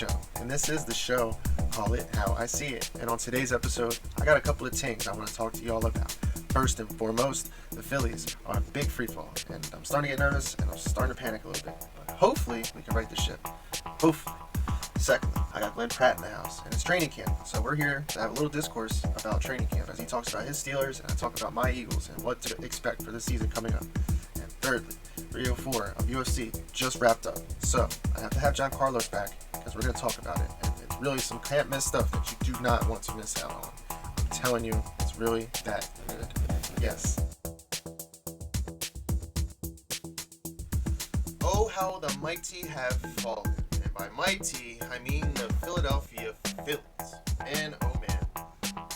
Show, and this is the show, Call It How I See It. And on today's episode, I got a couple of things I want to talk to you all about. First and foremost, the Phillies are a big free fall, and I'm starting to get nervous, and I'm starting to panic a little bit. But hopefully, we can right the ship. Hopefully. Secondly, I got Glenn Pratt in the house, and it's training camp, so we're here to have a little discourse about training camp as he talks about his Steelers, and I talk about my Eagles and what to expect for the season coming up. And thirdly, 304 of UFC just wrapped up, so I have to have John Carlos back because we're going to talk about it, and it's really some can't miss stuff that you do not want to miss out on. I'm telling you, it's really that good. Yes. Oh, how the mighty have fallen. And by mighty, I mean the Philadelphia Phillies. And oh man,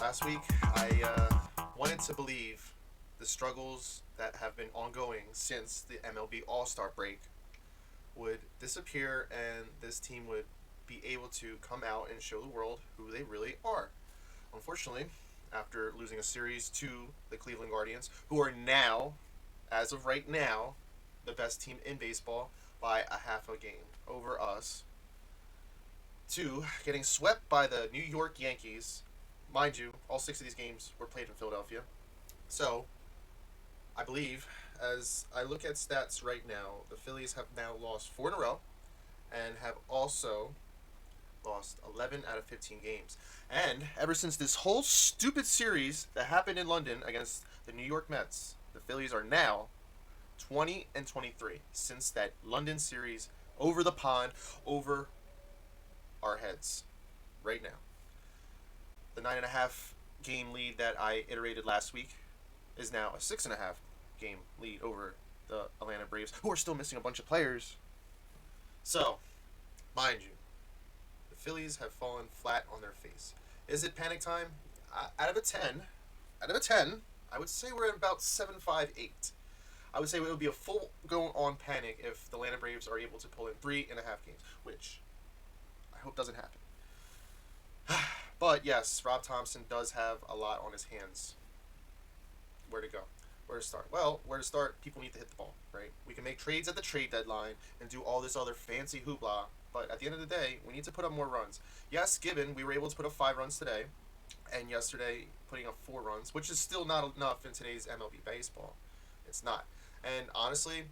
last week I wanted to believe the struggles that have been ongoing since the MLB All-Star break would disappear and this team would be able to come out and show the world who they really are. Unfortunately, after losing a series to the Cleveland Guardians, who are now, as of right now, the best team in baseball by a half a game over us, to getting swept by the New York Yankees. Mind you, all 6 of these games were played in Philadelphia. So, I believe, as I look at stats right now, the Phillies have now lost 4 in a row and have also lost 11 out of 15 games. And ever since this whole stupid series that happened in London against the New York Mets, the Phillies are now 20-23 since that London series over the pond, over our heads right now. The 9.5 game lead that I iterated last week is now a 6.5 game lead over the Atlanta Braves, who are still missing a bunch of players. So, mind you, the Phillies have fallen flat on their face. Is it panic time? Out of a 10, I would say we're at about 7.58. I would say it would be a full go-on panic if the Atlanta Braves are able to pull in 3.5 games, which I hope doesn't happen. But yes, Rob Thompson does have a lot on his hands. Where to go? Where to start? Well, where to start, people need to hit the ball, right? We can make trades at the trade deadline and do all this other fancy hoopla, but at the end of the day, we need to put up more runs. Yes, given we were able to put up 5 runs today, and yesterday putting up 4 runs, which is still not enough in today's MLB baseball. It's not. And honestly,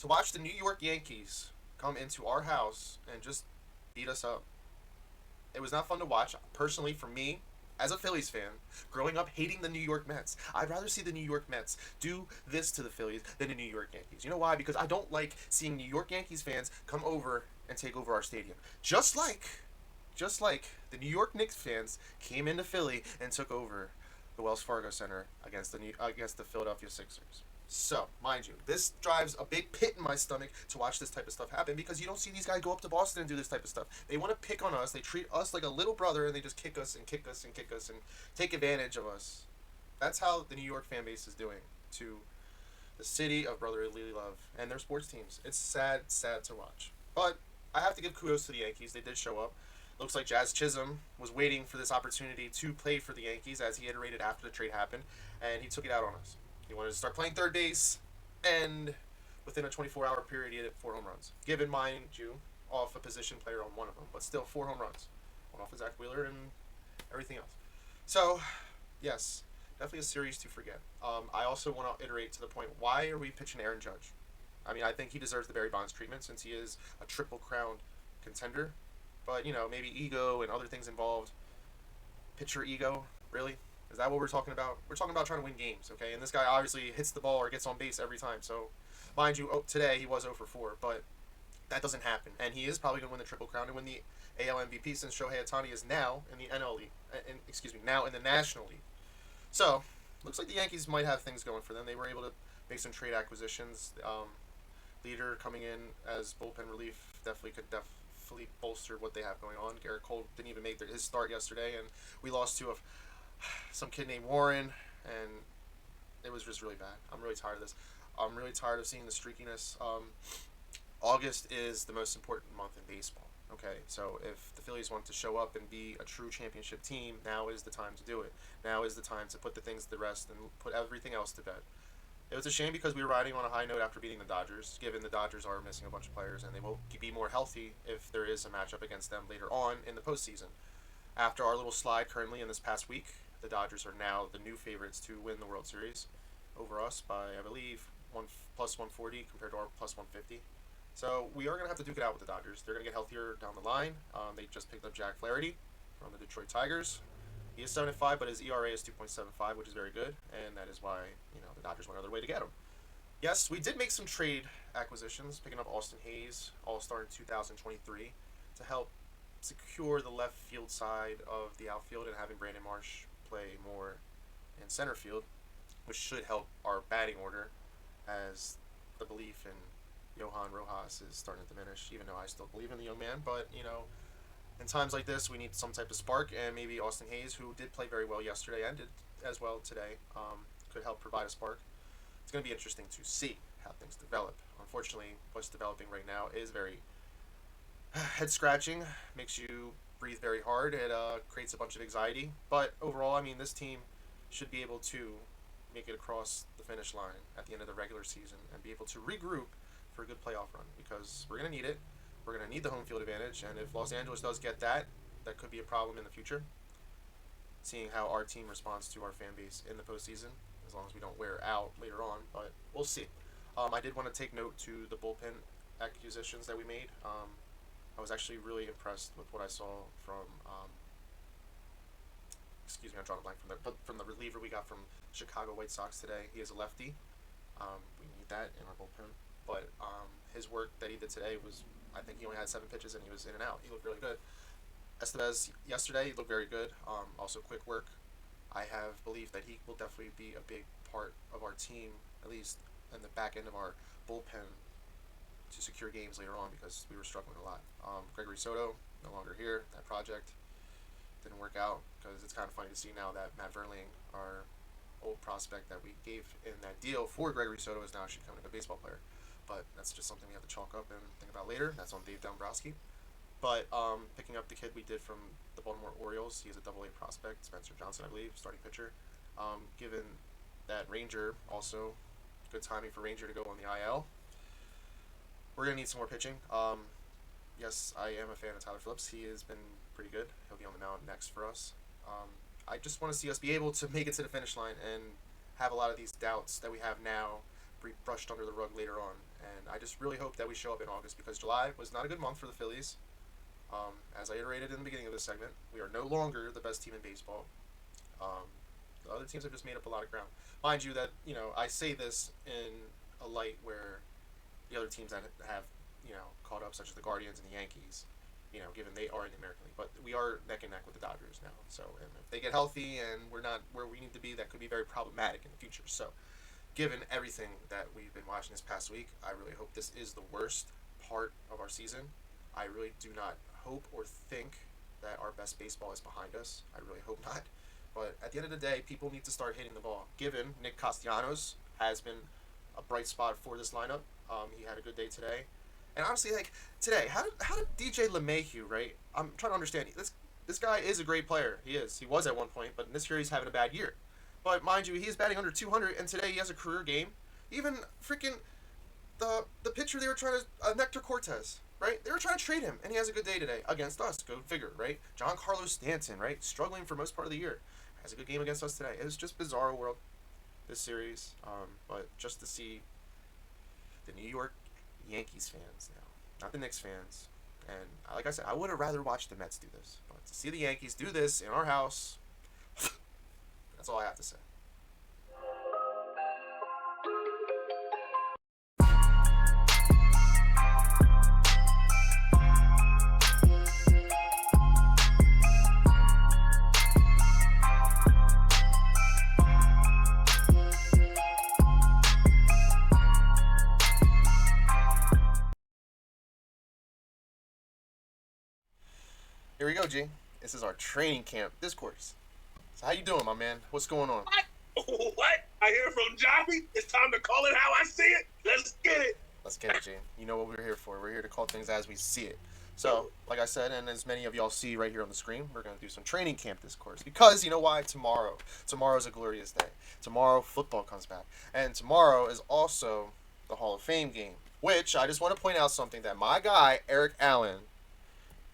to watch the New York Yankees come into our house and just beat us up, it was not fun to watch. Personally, for me, as a Phillies fan, growing up hating the New York Mets, I'd rather see the New York Mets do this to the Phillies than the New York Yankees. You know why? Because I don't like seeing New York Yankees fans come over and take over our stadium. Just like the New York Knicks fans came into Philly and took over the Wells Fargo Center against the Philadelphia Sixers. So, mind you, this drives a big pit in my stomach to watch this type of stuff happen because you don't see these guys go up to Boston and do this type of stuff. They want to pick on us. They treat us like a little brother and they just kick us and kick us and kick us and take advantage of us. That's how the New York fan base is doing to the city of brotherly love and their sports teams. It's sad to watch. But I have to give kudos to the Yankees. They did show up. Looks like Jazz Chisholm was waiting for this opportunity to play for the Yankees as he iterated after the trade happened, and he took it out on us. He wanted to start playing third base, and within a 24-hour period, he hit 4 home runs. Given, mind you, off a position player on one of them, but still 4 home runs. One off of Zach Wheeler and everything else. So, yes, definitely a series to forget. I also want to iterate to the point, why are we pitching Aaron Judge? I mean, I think he deserves the Barry Bonds treatment since he is a Triple Crown contender. But, you know, maybe ego and other things involved. Pitcher ego, really? Is that what we're talking about? We're talking about trying to win games, okay? And this guy obviously hits the ball or gets on base every time. So, mind you, today he was 0 for 4, but that doesn't happen. And he is probably going to win the Triple Crown and win the AL MVP since Shohei Ohtani is now in the NL League. Now in the National League. So, looks like the Yankees might have things going for them. They were able to make some trade acquisitions. Leader coming in as bullpen relief definitely bolster what they have going on. Garrett Cole didn't even make his start yesterday, and we lost to some kid named Warren, and it was just really bad. I'm really tired of this. I'm really tired of seeing the streakiness. August is the most important month in baseball. Okay, so if the Phillies want to show up and be a true championship team, now is the time to do it. Now is the time to put the things to rest and put everything else to bed. It was a shame because we were riding on a high note after beating the Dodgers, given the Dodgers are missing a bunch of players and they will be more healthy if there is a matchup against them later on in the postseason. After our little slide currently in this past week, the Dodgers are now the new favorites to win the World Series over us by, I believe, plus 140 compared to our plus 150. So we are going to have to duke it out with the Dodgers. They're going to get healthier down the line. They just picked up Jack Flaherty from the Detroit Tigers. He is 7-5, but his ERA is 2.75, which is very good, and that is why the Dodgers went out of their way to get him. Yes, we did make some trade acquisitions, picking up Austin Hayes, All-Star in 2023, to help secure the left field side of the outfield and having Brandon Marsh play more in center field, which should help our batting order as the belief in Johan Rojas is starting to diminish, even though I still believe in the young man. But, in times like this, we need some type of spark, and maybe Austin Hayes, who did play very well yesterday and did as well today, could help provide a spark. It's going to be interesting to see how things develop. Unfortunately, what's developing right now is very head-scratching, makes you breathe very hard. It creates a bunch of anxiety. But overall, this team should be able to make it across the finish line at the end of the regular season and be able to regroup for a good playoff run, because we're going to need it. We're going to need the home field advantage, and if Los Angeles does get that, that could be a problem in the future, seeing how our team responds to our fan base in the postseason, as long as we don't wear out later on, but we'll see. I did want to take note to the bullpen acquisitions that we made. I was actually really impressed with what I saw from, I'm drawing a blank from the reliever we got from Chicago White Sox today. He is a lefty. We need that in our bullpen. But his work that he did today was, I think he only had 7 pitches and he was in and out. He looked really good. Estevez yesterday, he looked very good. Also quick work. I have belief that he will definitely be a big part of our team, at least in the back end of our bullpen, to secure games later on, because we were struggling a lot. Gregory Soto, no longer here. That project didn't work out, because it's kind of funny to see now that Matt Verlaine, our old prospect that we gave in that deal for Gregory Soto, is now actually becoming a baseball player. But that's just something we have to chalk up and think about later. That's on Dave Dombrowski. But picking up the kid we did from the Baltimore Orioles, he is a Double-A prospect, Spencer Johnson, I believe, starting pitcher. Given that Ranger, also good timing for Ranger to go on the IL. We're going to need some more pitching. Yes, I am a fan of Tyler Phillips. He has been pretty good. He'll be on the mound next for us. I just want to see us be able to make it to the finish line and have a lot of these doubts that we have now be brushed under the rug later on. And I just really hope that we show up in August, because July was not a good month for the Phillies. As I iterated in the beginning of this segment, we are no longer the best team in baseball. The other teams have just made up a lot of ground. Mind you that, I say this in a light where the other teams that have, caught up, such as the Guardians and the Yankees, given they are in the American League. But we are neck and neck with the Dodgers now. So, and if they get healthy and we're not where we need to be, that could be very problematic in the future. So, given everything that we've been watching this past week, I really hope this is the worst part of our season. I really do not hope or think that our best baseball is behind us. I really hope not. But at the end of the day, people need to start hitting the ball. Given Nick Castellanos has been a bright spot for this lineup. He had a good day today. And honestly, today, how did DJ LeMahieu, right? I'm trying to understand. This guy is a great player. He is. He was at one point, but in this year he's having a bad year. But mind you, he's batting under 200, and today he has a career game. Even freaking the pitcher they were trying to, Nectar Cortez, right? They were trying to trade him, and he has a good day today against us. Go figure, right? Giancarlo Stanton, right? Struggling for most part of the year. Has a good game against us today. It was just bizarre world, this series. But just to see the New York Yankees fans now, not the Knicks fans. And like I said, I would have rather watched the Mets do this. But to see the Yankees do this in our house, that's all I have to say. Here we go, G. This is our training camp discourse. So how you doing, my man? What's going on? What? I hear from Joffey. It's time to call it how I see it. Let's get it. Let's get it, G. You know what we're here for. We're here to call things as we see it. So, like I said, and as many of y'all see right here on the screen, we're going to do some training camp discourse. Because, you know why? Tomorrow's a glorious day. Tomorrow, football comes back. And tomorrow is also the Hall of Fame game. Which, I just want to point out something that my guy, Eric Allen,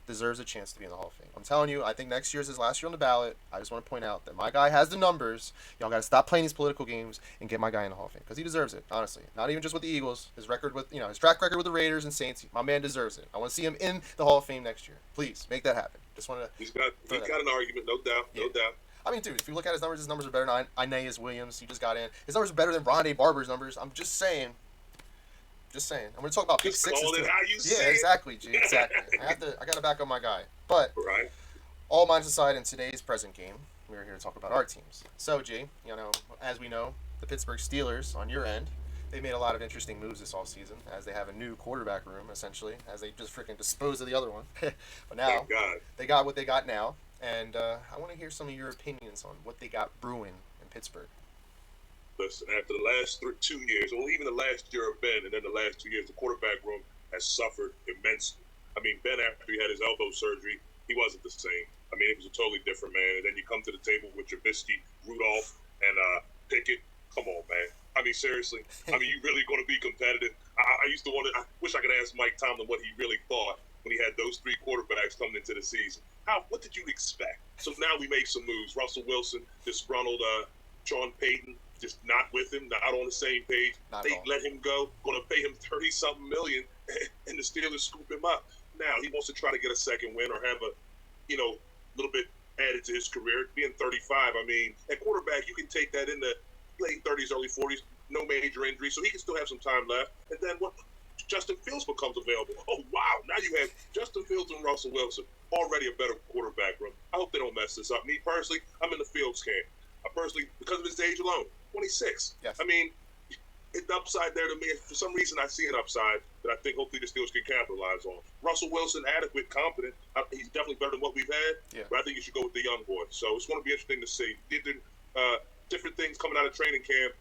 deserves a chance to be in the Hall of Fame. I'm telling you, I think next year's his last year on the ballot. I just want to point out that my guy has the numbers. Y'all got to stop playing these political games and get my guy in the Hall of Fame because he deserves it, honestly. Not even just with the Eagles, his record with, his track record with the Raiders and Saints. My man deserves it. I want to see him in the Hall of Fame next year. Please make that happen. Just want to. He's got an argument, no doubt, no doubt. I mean, dude, if you look at his numbers are better than Aeneas Williams. He just got in. His numbers are better than Rondé Barber's numbers. I'm just saying. I'm going to talk about pick sixes. Call it how you say exactly, G. Exactly. I got to back up my guy. But right. All minds aside, in today's present game, we're here to talk about our teams. So, G, as we know, the Pittsburgh Steelers on your end, they made a lot of interesting moves this offseason as they have a new quarterback room, essentially, as they just freaking disposed of the other one. But now they got what they got now, and I want to hear some of your opinions on what they got brewing in Pittsburgh. Listen, after the last 2 years, or even the last year of Ben, and then the last 2 years, the quarterback room has suffered immensely. I mean, Ben, after he had his elbow surgery, he wasn't the same. I mean, it was a totally different man. And then you come to the table with Trubisky, Rudolph, and Pickett. Come on, man. I mean, seriously. I mean, you really going to be competitive? I used to wonder. I wish I could ask Mike Tomlin what he really thought when he had those three quarterbacks coming into the season. What did you expect? So now we make some moves. Russell Wilson, disgruntled Sean Payton, just not with him, not on the same page. They let him go, going to pay him $30-something million, and the Steelers scoop him up. Now he wants to try to get a second win or have a, little bit added to his career. Being 35, I mean, at quarterback, you can take that in the late 30s, early 40s, no major injury, so he can still have some time left. And then Justin Fields becomes available. Oh, wow. Now you have Justin Fields and Russell Wilson, already a better quarterback room. I hope they don't mess this up. Me, personally, I'm in the Fields camp. I personally, because of his age alone, 26. Yes. I mean, it's upside there to me. For some reason, I see an upside that I think hopefully the Steelers can capitalize on. Russell Wilson, adequate, competent. He's definitely better than what we've had, but I think you should go with the young boy. So it's going to be interesting to see. Different things coming out of training camp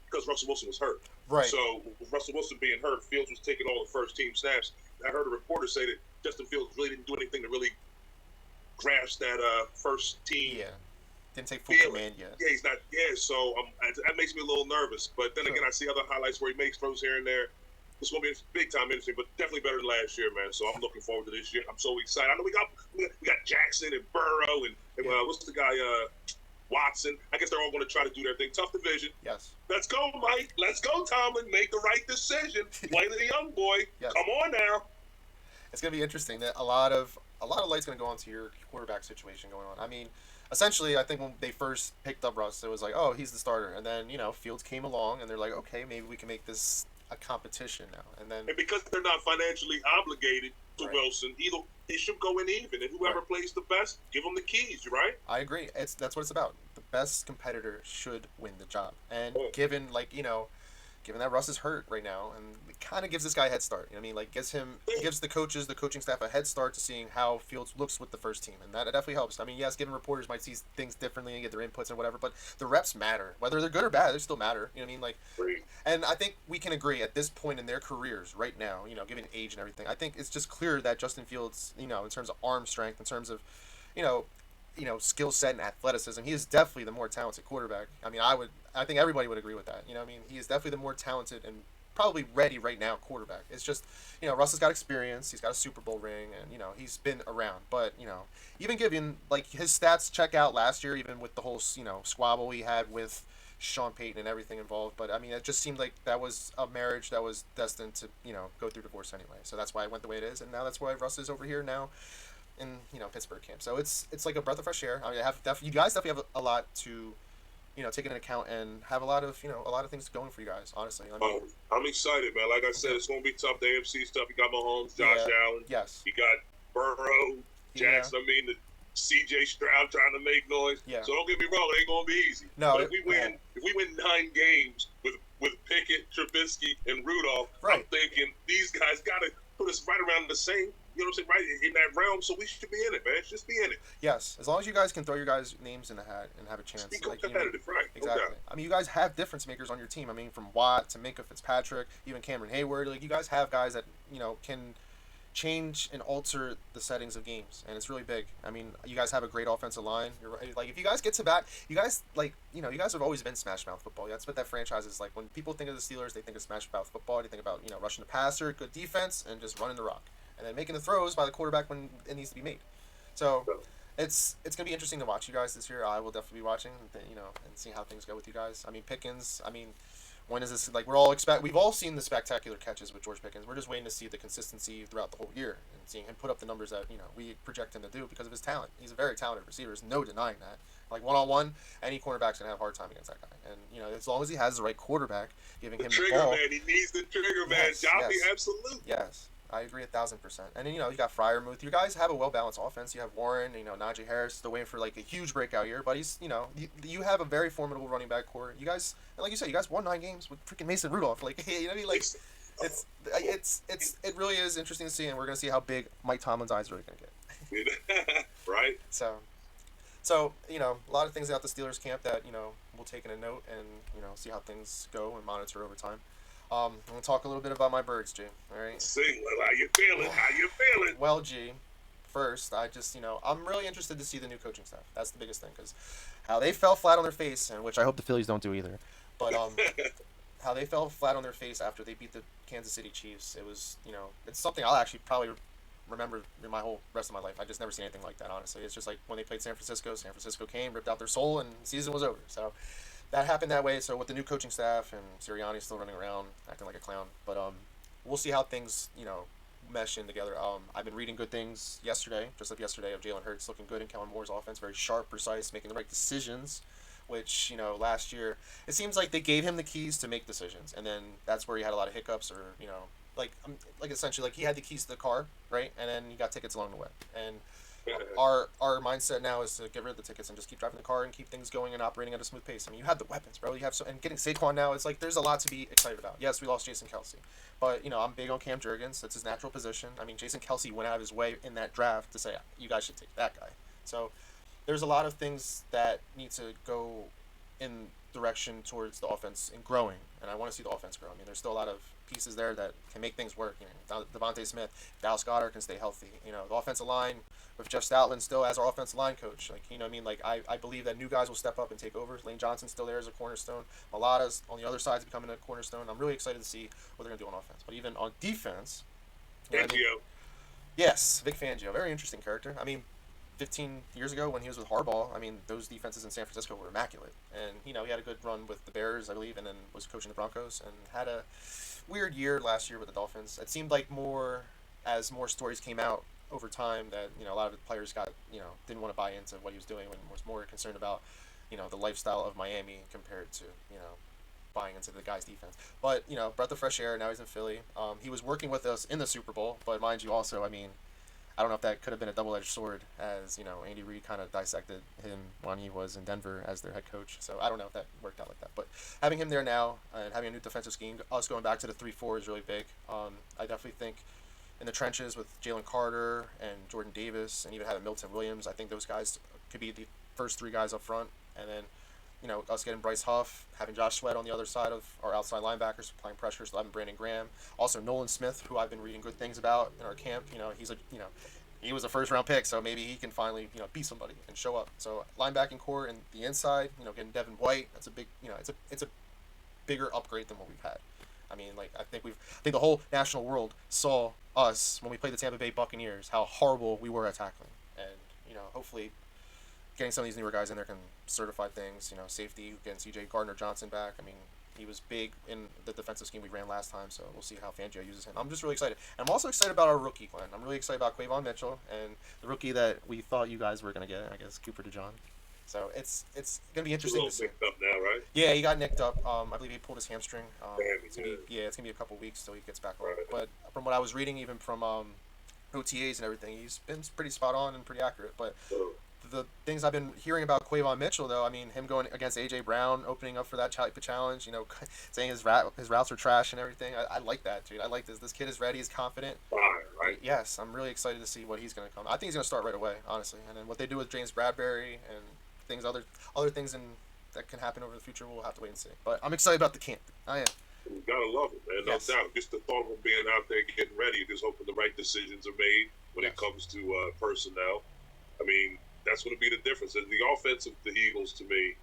because Russell Wilson was hurt. Right. So with Russell Wilson being hurt, Fields was taking all the first-team snaps. I heard a reporter say that Justin Fields really didn't do anything to really grasp that first-team. Yeah. Didn't take full command yet. Yeah, he's not. Yeah, so that makes me a little nervous. But then again, I see other highlights where he makes throws here and there. This will be big time interesting, but definitely better than last year, man. So I'm looking forward to this year. I'm so excited. I know we got Jackson and Burrow and what's the guy Watson. I guess they're all going to try to do their thing. Tough division. Yes. Let's go, Mike. Let's go, Tomlin. Make the right decision. Play the young boy. Yes. Come on now. It's going to be interesting. That a lot of light's going to go onto your quarterback situation going on. I mean, essentially, I think when they first picked up Russ, it was like, oh, he's the starter. And then, Fields came along, and they're like, okay, maybe we can make this a competition now. And because they're not financially obligated to Wilson, either they should go in even. And whoever plays the best, give them the keys, right? I agree. That's what it's about. The best competitor should win the job. And given that Russ is hurt right now, and it kind of gives this guy a head start. You know what I mean? Like, gives the coaches, the coaching staff a head start to seeing how Fields looks with the first team, and that definitely helps. I mean, yes, given reporters might see things differently and get their inputs and whatever, but the reps matter. Whether they're good or bad, they still matter. You know what I mean? Like, and I think we can agree at this point in their careers right now, given age and everything, I think it's just clear that Justin Fields, in terms of arm strength, in terms of, skill set and athleticism, he is definitely the more talented quarterback. I mean, I think everybody would agree with that. He is definitely the more talented and probably ready right now quarterback. It's just, Russ has got experience. He's got a Super Bowl ring, and, he's been around. But, even given, like, his stats check out last year, even with the whole, squabble he had with Sean Payton and everything involved. But, I mean, it just seemed like that was a marriage that was destined to, go through divorce anyway. So that's why it went the way it is. And now that's why Russ is over here now in Pittsburgh camp. So it's like a breath of fresh air. I mean, you guys definitely have a lot to take into account and have a lot of things going for you guys. Honestly, I'm excited, man. Like I said, it's going to be tough. The AFC stuff. You got Mahomes, Josh Allen. Yes. You got Burrow, Jackson. I mean, the CJ Stroud trying to make noise. Yeah. So don't get me wrong, it ain't going to be easy. No. But if we win 9 games with Pickett, Trubisky, and Rudolph, I'm thinking these guys got to put us right around the same. You know what I'm saying? Right in that realm, so we should be in it, man. Just be in it. Yes, as long as you guys can throw your guys' names in the hat and have a chance. Be competitive, right? Exactly. Okay. I mean, you guys have difference makers on your team. I mean, from Watt to Minka Fitzpatrick, even Cameron Hayward. Like, you guys have guys that can change and alter the settings of games, and it's really big. I mean, you guys have a great offensive line. You're right. Like, if you guys get to bat, you guys, like, you guys have always been smash mouth football. That's what that franchise is like. When people think of the Steelers, they think of smash mouth football. They think about, rushing the passer, good defense, and just running the rock, and then making the throws by the quarterback when it needs to be made. So it's gonna be interesting to watch you guys this year. I will definitely be watching, and seeing how things go with you guys. I mean, Pickens. I mean, when is this, like, we've all seen the spectacular catches with George Pickens. We're just waiting to see the consistency throughout the whole year and seeing him put up the numbers that we project him to do because of his talent. He's a very talented receiver. There's no denying that. Like, one-on-one, any cornerback's gonna have a hard time against that guy. And as long as he has the right quarterback giving him the trigger ball, man, he needs the trigger man. Joffey, absolutely. Yes. I agree 1,000%. And then, you got Freiermuth. You guys have a well-balanced offense. You have Warren, Najee Harris, still waiting for, like, a huge breakout year. But he's, you have a very formidable running back core. You guys, like you said, you guys won 9 games with freaking Mason Rudolph. Like, you know what I mean? Like, it really is interesting to see, and we're going to see how big Mike Tomlin's eyes are really going to get. Right. So, a lot of things out the Steelers camp that, we'll take in a note and, see how things go and monitor over time. I'm going to talk a little bit about my birds, G. All right? Sing. How you feeling? How you feeling? Well, G, first, I just, I'm really interested to see the new coaching staff. That's the biggest thing, because how they fell flat on their face, and which I hope the Phillies don't do either, but how they fell flat on their face after they beat the Kansas City Chiefs, it was, it's something I'll actually probably remember in my whole rest of my life. I just never seen anything like that, honestly. It's just like when they played San Francisco came, ripped out their soul, and the season was over. So that happened that way. So with the new coaching staff and Sirianni still running around acting like a clown, but we'll see how things mesh in together. I've been reading good things yesterday, just like yesterday, of Jalen Hurts looking good in Kellen Moore's offense, very sharp, precise, making the right decisions. Which last year it seems like they gave him the keys to make decisions, and then that's where he had a lot of hiccups, or like essentially like he had the keys to the car, right, and then he got tickets along the way. And our mindset now is to get rid of the tickets and just keep driving the car and keep things going and operating at a smooth pace. I mean, you have the weapons, bro. You have and getting Saquon now. It's like there's a lot to be excited about. Yes, we lost Jason Kelsey, but I'm big on Cam Jurgens. That's his natural position. I mean, Jason Kelsey went out of his way in that draft to say you guys should take that guy. So there's a lot of things that need to go in direction towards the offense and growing, and I want to see the offense grow. I mean, there's still a lot of pieces there that can make things work. Devontae Smith, Dallas Goedert can stay healthy. The offensive line with Jeff Stoutland still as our offensive line coach. Like, I mean, like I believe that new guys will step up and take over. Lane Johnson's still there as a cornerstone. Malata's on the other side is becoming a cornerstone. I'm really excited to see what they're gonna do on offense, but even on defense. Fangio. Yes, Vic Fangio, very interesting character. I mean, 15 years ago when he was with Harbaugh, I mean, those defenses in San Francisco were immaculate. And, he had a good run with the Bears, I believe, and then was coaching the Broncos, and had a weird year last year with the Dolphins. It seemed like as more stories came out over time that, a lot of the players got, didn't want to buy into what he was doing and was more concerned about, the lifestyle of Miami compared to, buying into the guy's defense. But, breath of fresh air, now he's in Philly. He was working with us in the Super Bowl, but mind you also, I mean, I don't know if that could have been a double-edged sword, as Andy Reid kind of dissected him when he was in Denver as their head coach. So I don't know if that worked out like that. But having him there now and having a new defensive scheme, us going back to the 3-4 is really big. I definitely think in the trenches with Jalen Carter and Jordan Davis and even having Milton Williams, I think those guys could be the first 3 guys up front. And then, us getting Bryce Huff, having Josh Sweat on the other side of our outside linebackers, applying pressure, so having Brandon Graham. Also Nolan Smith, who I've been reading good things about in our camp. He was a first-round pick, so maybe he can finally, beat somebody and show up. So linebacking core and the inside, getting Devin White, that's a big, it's a bigger upgrade than what we've had. I mean, like, I think the whole national world saw us when we played the Tampa Bay Buccaneers, how horrible we were at tackling. And, hopefully getting some of these newer guys in there can certify things. Safety, getting C.J. Gardner-Johnson back. I mean, he was big in the defensive scheme we ran last time, so we'll see how Fangio uses him. I'm just really excited. And I'm also excited about our rookie, Glenn. I'm really excited about Quavon Mitchell and the rookie that we thought you guys were going to get, I guess, Cooper DeJean. So it's going to be interesting to see. Nicked up now, right? Yeah, he got nicked up. I believe he pulled his hamstring. It's going to be a couple weeks till he gets back on. Right. But from what I was reading, even from OTAs and everything, he's been pretty spot on and pretty accurate. But the things I've been hearing about Quavon Mitchell, though, I mean, him going against A.J. Brown, opening up for that type of challenge, saying his routes are trash and everything. I like that, dude. I like this. This kid is ready. He's confident. Right. Yes, I'm really excited to see what he's going to come. I think he's going to start right away, honestly. And then what they do with James Bradbury and other things that can happen over the future, we'll have to wait and see. But I'm excited about the camp. I am. You gotta love it, man. No doubt. Just the thought of him being out there getting ready, just hoping the right decisions are made when it comes to personnel. I mean, that's going to be the difference. And the offense of the Eagles, to me,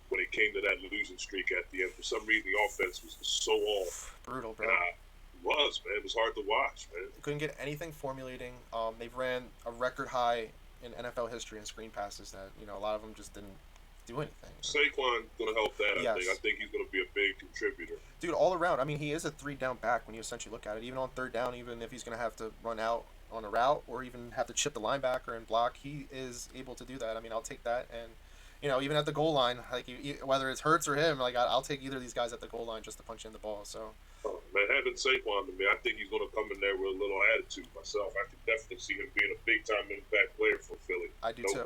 when it came to that losing streak at the end, for some reason the offense was so off. Brutal, bro. And it was, man. It was hard to watch, man. Couldn't get anything formulating. They've ran a record high in NFL history in screen passes that, you know, a lot of them just didn't do anything. Saquon's going to help that, I think. I think he's going to be a big contributor. Dude, all around. I mean, he is a 3-down back when you essentially look at it. Even on 3rd down, even if he's going to have to run out on a route or even have to chip the linebacker and block, he is able to do that. I mean, I'll take that. And, you know, even at the goal line, like whether it's Hurts or him, like I'll take either of these guys at the goal line just to punch in the ball. So. Oh, man, having Saquon to me, I think he's going to come in there with a little attitude myself. I can definitely see him being a big-time impact player for Philly. I do too.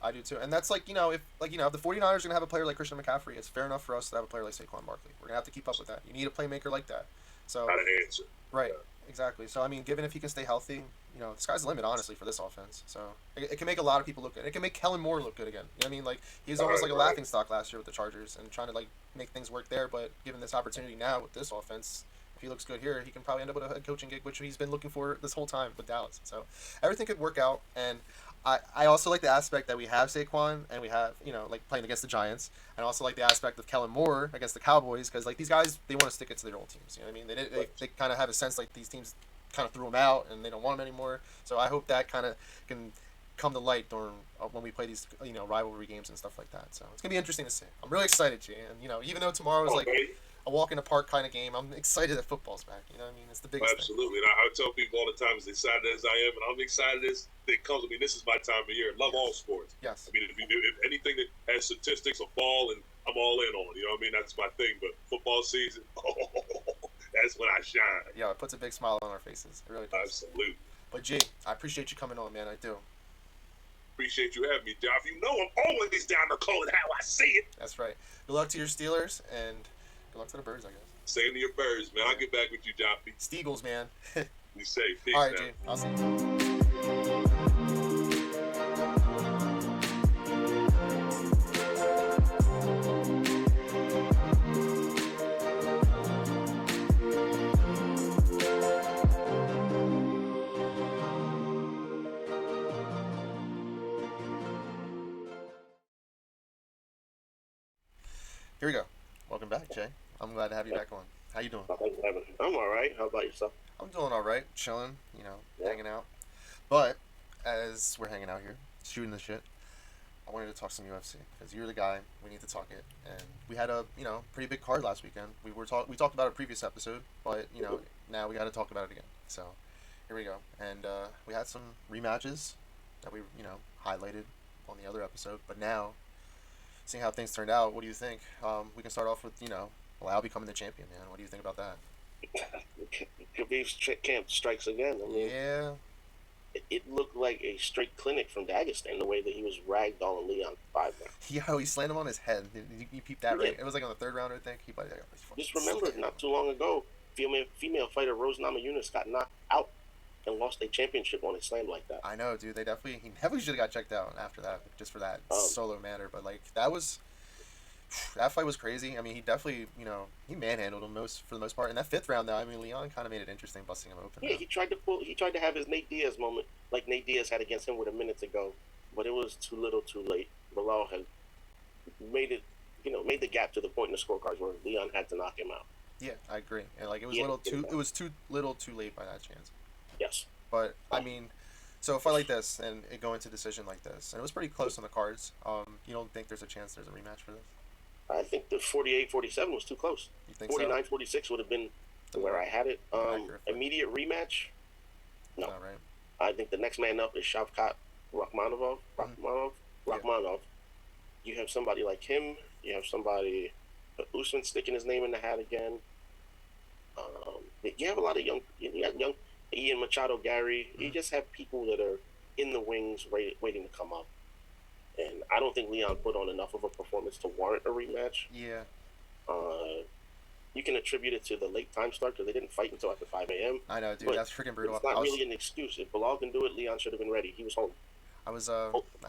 I do too. And that's like, you know, if the 49ers are going to have a player like Christian McCaffrey, it's fair enough for us to have a player like Saquon Barkley. We're going to have to keep up with that. You need a playmaker like that. So. Not an answer. Right. Yeah. Exactly. So, I mean, given if he can stay healthy, you know, the sky's the limit, honestly, for this offense. So, it can make a lot of people look good. It can make Kellen Moore look good again. You know what I mean? Like, he was almost like a laughingstock last year with the Chargers and trying to, like, make things work there. But given this opportunity now with this offense, if he looks good here, he can probably end up with a head coaching gig, which he's been looking for this whole time with Dallas. So, everything could work out. And I also like the aspect that we have Saquon and we have, you know, like playing against the Giants, and also like the aspect of Kellen Moore against the Cowboys, because like these guys, they want to stick it to their old teams. You know what I mean? They kind of have a sense like these teams kind of threw them out and they don't want them anymore. So I hope that kind of can come to light during when we play these, you know, rivalry games and stuff like that. So it's gonna be interesting to see. I'm really excited, G. And you know, even though tomorrow is like a walk in the park kind of game, I'm excited that football's back. You know what I mean? It's the biggest Absolutely. thing. And I tell people all the time, as excited as I am, and I'm excited as it comes. I mean, this is my time of year. Love all sports. Yes. I mean, if anything that has statistics or ball, and I'm all in on. You know what I mean? That's my thing. But football season, that's when I shine. Yeah, it puts a big smile on our faces. It really does. Absolutely. But G, I appreciate you coming on, man. I do. Appreciate you having me, Joff. You know I'm always down to call it how I see it. That's right. Good luck to your Steelers, and good luck to the Birds, I guess. Same to your Birds, man. I'll get back with you, Joffy. Steagles, man. You safe. Peace. All right, now. G. I'll see you. Here we go. Welcome back, Jay. I'm glad to have you back on. How you doing? I'm all right. How about yourself? I'm doing all right. Chilling, you know, hanging out. But as we're hanging out here, shooting the shit, I wanted to talk some UFC because you're the guy. We need to talk it, and we had a pretty big card last weekend. We talked about it a previous episode, but you know now we got to talk about it again. So here we go, and we had some rematches that we highlighted on the other episode, but now, seeing how things turned out, what do you think? We can start off with, Lau becoming the champion, man. What do you think about that? Khabib's camp strikes again. I mean, yeah. It looked like a straight clinic from Dagestan, the way that he was ragdolling Leon 5 rounds. Yeah, he slammed him on his head. You peeped that, right? It was like on the 3rd round, I think. Just remember, not too long ago, female fighter Rose Namajunas got knocked out and lost a championship on a slam like that. I know, dude. He definitely should have got checked out after that, just for that solo matter. But that fight was crazy. I mean, he definitely, he manhandled him for the most part. In that 5th round, though, I mean, Leon kind of made it interesting, busting him open. Yeah, he tried to have his Nate Diaz moment, like Nate Diaz had against him with a minute to go, but it was too little, too late. Bilal had made the gap to the point in the scorecards where Leon had to knock him out. Yeah, I agree. And it was too little, too late by that chance. Yes. But I mean, so a fight like this and it going to decision like this, and it was pretty close on the cards. You don't think there's a chance there's a rematch for this? I think the 48-47 was too close. You think 49-46 would have been where I had it. Immediate rematch? No. Not right. I think the next man up is Shavkat Rakhmonov. Rakhmonov. You have somebody like him. You have somebody, Usman sticking his name in the hat again. You have a lot of young Ian Machado, Gary. You just have people that are in the wings waiting to come up. And I don't think Leon put on enough of a performance to warrant a rematch. Yeah. You can attribute it to the late time start because they didn't fight until after 5 a.m. I know, dude. That's freaking brutal. It's not really an excuse. If Bilal can do it, Leon should have been ready. He was home. I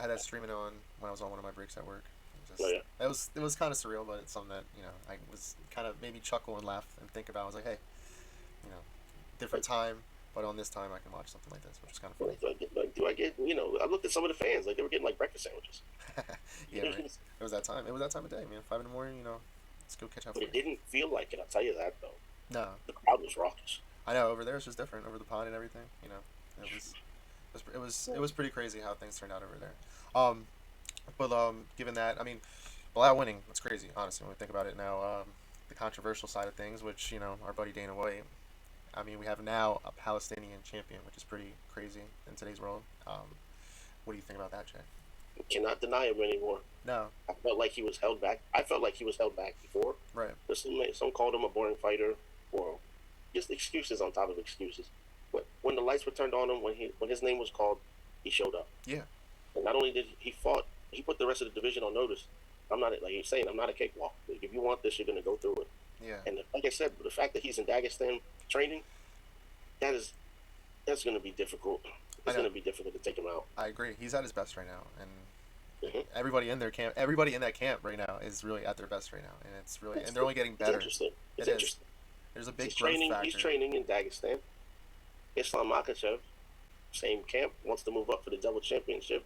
had that streaming on when I was on one of my breaks at work. Oh, yeah. it was kind of surreal, but it's something that I was kind of made me chuckle and laugh and think about. I was like, hey, you know, different time, but on this time I can watch something like this, which is kind of funny. Do I get? I looked at some of the fans, like they were getting like breakfast sandwiches. Yeah, right. It was that time. It was that time of day, man. 5 in the morning. Let's go catch up. But it didn't feel like it. I'll tell you that though. No, The crowd was raucous. I know over there it's just different over the pond and everything. It was pretty crazy how things turned out over there. But given that, I mean, Bilal winning, it's crazy, honestly, when we think about it now. The controversial side of things, which, our buddy Dana White, I mean, we have now a Palestinian champion, which is pretty crazy in today's world. What do you think about that, Jay? Cannot deny him anymore. No. I felt like he was held back. I felt like he was held back before. Right. Some called him a boring fighter, or just excuses on top of excuses. But when the lights were turned on him, when his name was called, he showed up. Yeah. And not only did he fought, he put the rest of the division on notice. I'm not, like he's saying, I'm not a cakewalk. Like, if you want this, you're going to go through it. Yeah. And like I said, the fact that he's in Dagestan training, that's going to be difficult. It's going to be difficult to take him out. I agree. He's at his best right now, and Mm-hmm. everybody in that camp right now is really at their best right now, and it's really, and they're only getting better. It's interesting. It is. There's a big growth factor. He's training in Dagestan. Islam Makhachev, same camp, wants to move up for the double championship,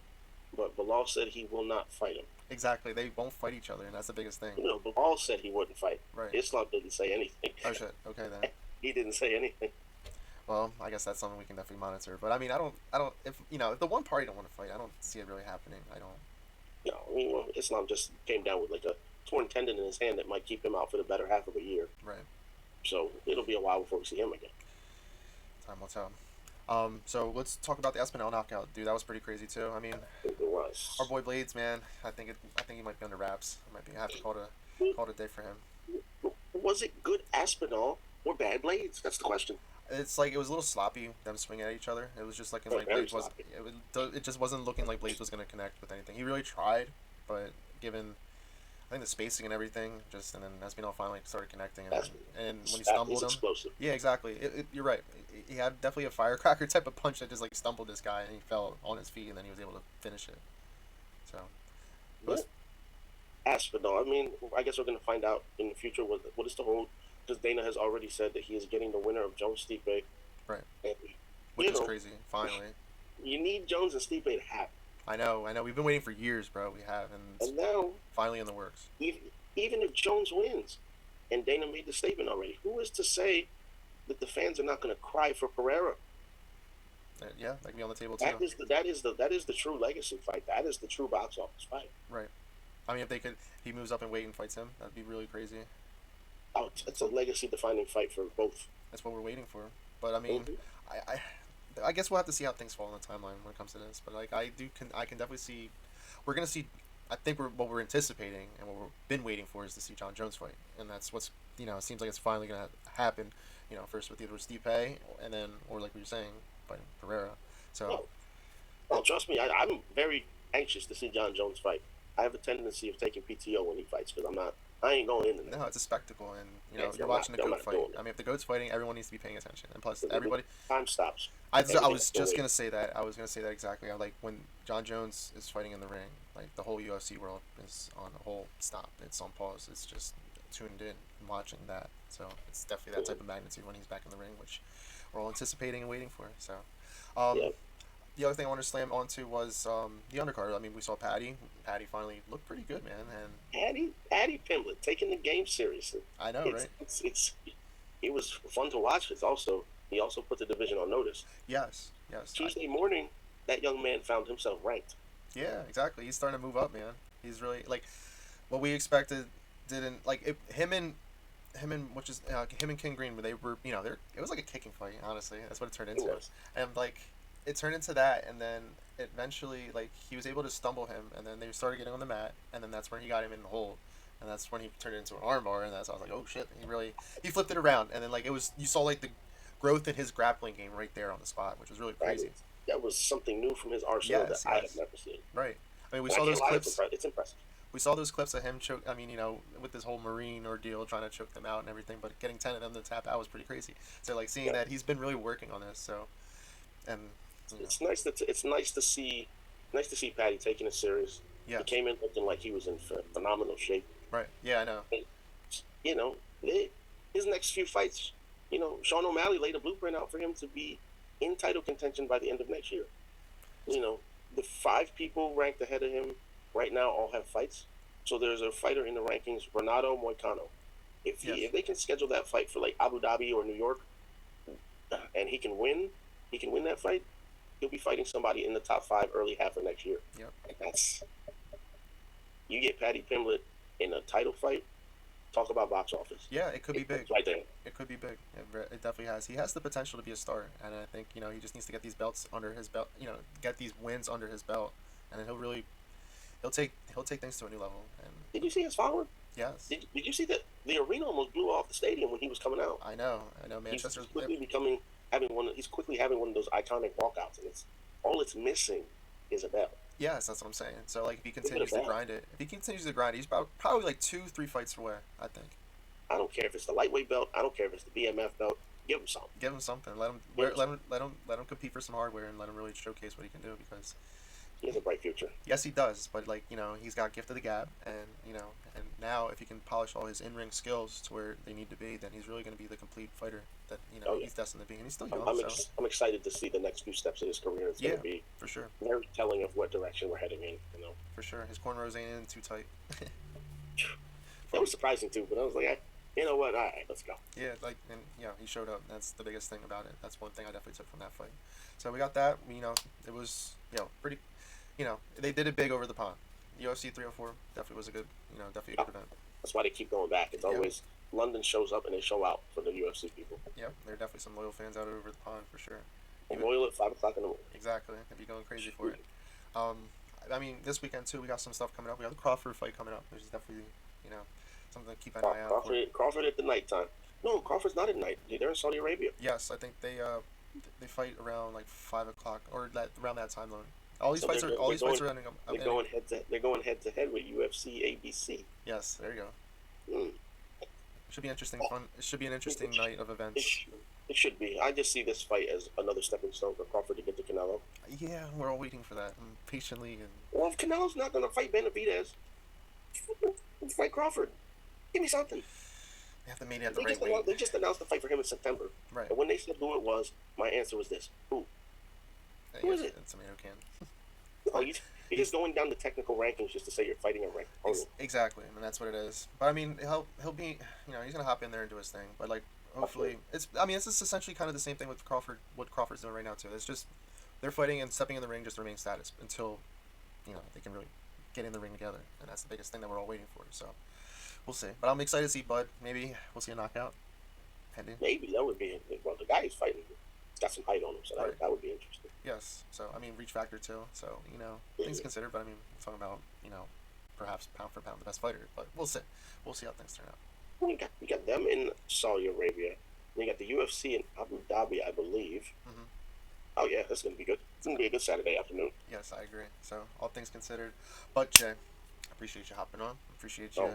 but Bilal said he will not fight him. Exactly. They won't fight each other, and that's the biggest thing. Bilal said he wouldn't fight. Right. Islam didn't say anything. Oh shit. Okay then. He didn't say anything. Well, I guess that's something we can definitely monitor. But I mean, I don't. If if the one party don't want to fight, I don't see it really happening. I don't. No, I mean, Islam just came down with like a torn tendon in his hand that might keep him out for the better half of a year. Right. So it'll be a while before we see him again. Time will tell. So let's talk about the Espinel knockout, dude. That was pretty crazy too. I mean, It was. our boy Blades, man. I think he might be under wraps. I have to call it a day for him. Was it good Aspinall or bad Blades? That's the question. It's like it was a little sloppy, them swinging at each other. It was just like Very Blades was. sloppy. It just wasn't looking like Blades was gonna connect with anything. He really tried, but given I think the spacing and everything, and then Espinal finally started connecting, and when he stumbled him, explosive. yeah, exactly. You're right. He had definitely a firecracker type of punch that just like stumbled this guy, and he fell on his feet, and then he was able to finish it. So, Aspinall. I mean, I guess we're going to find out in the future what is the hold, because Dana has already said that he is getting the winner of Jones Stipe. Right. And, which is crazy. Finally. You need Jones and Stipe to happen. I know. We've been waiting for years, bro. We have, and now finally in the works. Even if Jones wins, and Dana made the statement already, who is to say that the fans are not going to cry for Pereira? Yeah, that can be on the table too. That is the true legacy fight. That is the true box office fight. Right. I mean, if he moves up in weight and fights him, that'd be really crazy. Oh, it's a legacy-defining fight for both. That's what we're waiting for. But I mean, I guess we'll have to see how things fall in the timeline when it comes to this. But like, I can definitely see, we're gonna see. I think what we're anticipating and what we've been waiting for is to see John Jones fight, and that's what's it seems like it's finally gonna happen. First with either Stipe, and then or like we were saying, fighting Pereira. So. Oh, trust me, I'm very anxious to see John Jones fight. I have a tendency of taking PTO when he fights because I ain't going into that. No, it's a spectacle, and you're watching a goat fight. I mean, if the goat's fighting, everyone needs to be paying attention, and plus everybody. Time stops. I was just gonna say that. I was gonna say that exactly. I like when John Jones is fighting in the ring. Like the whole UFC world is on a whole stop. It's on pause. It's just tuned in and watching that. So it's definitely that type of magnitude when he's back in the ring, which we're all anticipating and waiting for. So. The other thing I wanted to slam onto was the undercard. I mean, we saw Patty. Patty finally looked pretty good, man. And Patty Pimblett taking the game seriously. I know, right? It was fun to watch. He also put the division on notice. Yes. Tuesday morning, that young man found himself ranked. Yeah, exactly. He's starting to move up, man. He's really like what we expected. Didn't like it, him and King Green. They were it was like a kicking fight. Honestly, that's what it turned into. And like. It turned into that, and then eventually, like, he was able to stumble him, and then they started getting on the mat, and then that's when he got him in the hole, and that's when he turned it into an armbar, and I was like, oh shit, he flipped it around, and then like you saw like the growth in his grappling game right there on the spot, which was really crazy. That was something new from his arsenal that I have never seen. Right. I mean, we saw those clips. It's impressive. We saw those clips of him choke. I mean, with this whole Marine ordeal, trying to choke them out and everything, but getting 10 of them to tap out was pretty crazy. So like seeing that he's been really working on this, so and. It's nice to see Patty taking it serious. Yeah. He came in looking like he was in phenomenal shape. Right. Yeah, I know. And, you know, his next few fights, Sean O'Malley laid a blueprint out for him to be in title contention by the end of next year. The 5 people ranked ahead of him right now all have fights. So there's a fighter in the rankings, Renato Moicano. If they can schedule that fight for like Abu Dhabi or New York, and he can win that fight, he'll be fighting somebody in the top 5 early half of next year. Yep. And that's, you get Paddy Pimblett in a title fight. Talk about box office. Yeah, it could be big. Right there. It could be big. It definitely has. He has the potential to be a star, and I think he just needs to get these belts under his belt. Get these wins under his belt, and then he'll take things to a new level. And did you see his following? Yes. Did you see that the arena almost blew off the stadium when he was coming out? I know. Manchester's He's quickly having one of those iconic walkouts, and it's missing is a belt. Yes, that's what I'm saying. So like, if he continues to grind it, he's probably like 2-3 fights away, I think. I don't care if it's the lightweight belt. I don't care if it's the BMF belt. Give him something. Give him something. Let him compete for some hardware and let him really showcase what he can do, because he has a bright future. Yes, he does. But he's got gift of the gab, and and now if he can polish all his in-ring skills to where they need to be, then he's really going to be the complete fighter that he's destined to be. And he's still young. I'm excited to see the next few steps of his career. It's going to be for sure very telling of what direction we're heading in. For sure, his cornrows ain't in too tight. That was surprising too, but I was like, you know what? All right, let's go. Yeah, he showed up. That's the biggest thing about it. That's one thing I definitely took from that fight. So we got that. It was pretty. They did it big over the pond. UFC 304 definitely was a good event. That's why they keep going back. It's always London shows up and they show out for the UFC people. Yep, there are definitely some loyal fans out over the pond for sure. Loyal at 5 o'clock in the morning. Exactly, they'd be going crazy for it. This weekend too, we got some stuff coming up. We got the Crawford fight coming up, which is definitely something to keep an eye out for. Crawford at the nighttime. No, Crawford's not at night. They're in Saudi Arabia. Yes, I think they fight around like 5 o'clock or around that time zone. All these fights are running up. They're going head to head with UFC ABC. Yes, there you go. Should be interesting. Fun. It should be an interesting night of events. It should be. I just see this fight as another stepping stone for Crawford to get to Canelo. Yeah, we're all waiting for that patiently. Well, if Canelo's not going to fight Benavidez, fight Crawford. Give me something. They have to meet at the right weight. They just announced the fight for him in September. Right. And when they said who it was, my answer was this: Who? Who is it? It's a tomato can. Oh, you're just going down the technical rankings just to say you're fighting a ranked opponent. Exactly, and that's what it is. But I mean, he'll be, he's gonna hop in there and do his thing. But like, hopefully, it's just essentially kind of the same thing with Crawford. What Crawford's doing right now too. It's just they're fighting and stepping in the ring just to remain status until, they can really get in the ring together, and that's the biggest thing that we're all waiting for. So we'll see. But I'm excited to see Bud. Maybe we'll see a knockout. Pending. Maybe that would be. Well, the guy he's fighting got some height on him, so that would be interesting. Yes. So reach factor too. So things considered, but I'm talking about perhaps pound for pound the best fighter. But we'll see. We'll see how things turn out. We got them in Saudi Arabia. We got the UFC in Abu Dhabi, I believe. Mm-hmm. Oh yeah, that's gonna be good. It's gonna be a good Saturday afternoon. Yes, I agree. So all things considered, but Jay, I appreciate you hopping on. Appreciate you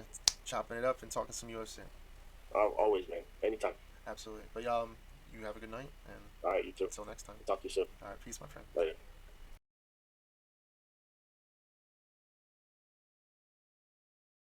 chopping it up and talking some UFC. Always, man. Anytime. Absolutely. But you have a good night, and all right, you too. Until next time. Talk to you soon. All right, peace, my friend. Later.